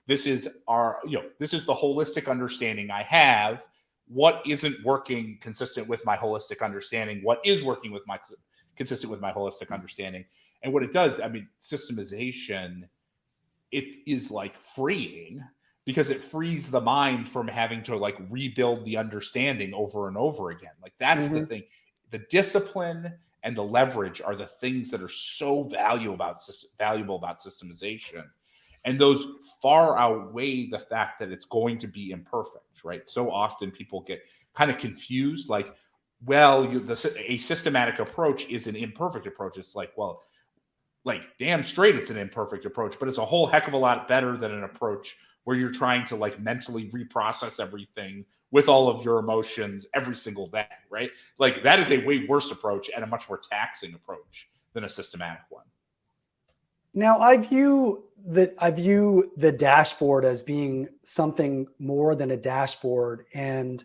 this is this is the holistic understanding I have. What isn't working consistent with my holistic understanding? What is working with my consistent with my holistic understanding? And what it does, I mean, systemization, it is like freeing, because it frees the mind from having to like rebuild the understanding over and over again. Like that's the thing. The discipline and the leverage are the things that are so valuable about systemization. And those far outweigh the fact that it's going to be imperfect, right? So often people get kind of confused, like, well, a systematic approach is an imperfect approach. It's like, well, like damn straight it's an imperfect approach, but it's a whole heck of a lot better than an approach where you're trying to like mentally reprocess everything with all of your emotions every single day, right? Like that is a way worse approach and a much more taxing approach than a systematic one. Now, I view the dashboard as being something more than a dashboard and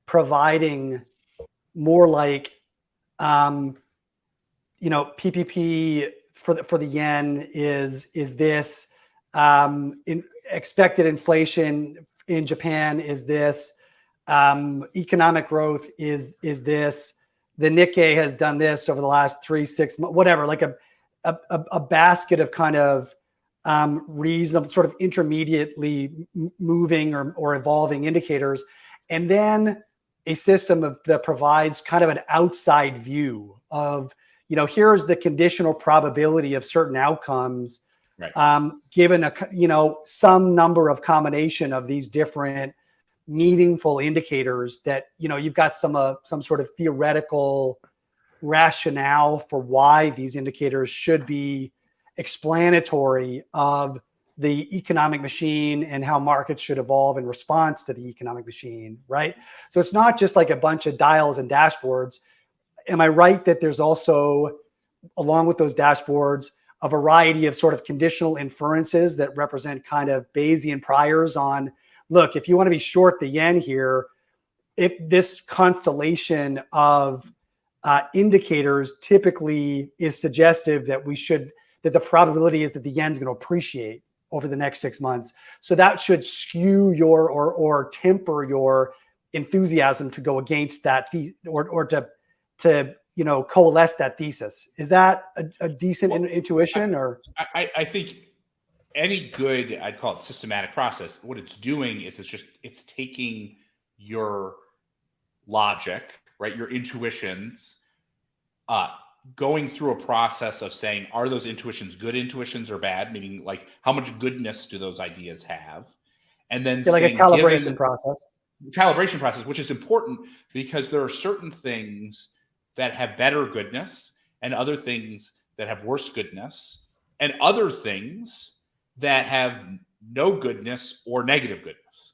providing more like, PPP for the yen is this, expected inflation in Japan is this, economic growth is this, the Nikkei has done this over the last 3-6 months, whatever, like a basket of kind of reasonable, sort of intermediately moving or evolving indicators, and then a system that provides kind of an outside view of, here's the conditional probability of certain outcomes, right, given some number of combination of these different meaningful indicators that you've got some sort of theoretical rationale for why these indicators should be explanatory of the economic machine and how markets should evolve in response to the economic machine, right? So it's not just like a bunch of dials and dashboards. Am I right that there's also, along with those dashboards, a variety of sort of conditional inferences that represent kind of Bayesian priors on, look, if you want to be short the yen here, if this constellation of indicators typically is suggestive that the probability is that the yen's going to appreciate over the next 6 months. So that should skew your or temper your enthusiasm to go against that or to coalesce that thesis. Is that a decent intuition? Or I think any good, I'd call it systematic process, what it's doing is it's taking your logic, right, your intuitions, going through a process of saying, are those intuitions good intuitions or bad? Meaning, like, how much goodness do those ideas have? And then like a calibration process. Calibration process, which is important because there are certain things that have better goodness and other things that have worse goodness and other things that have no goodness or negative goodness.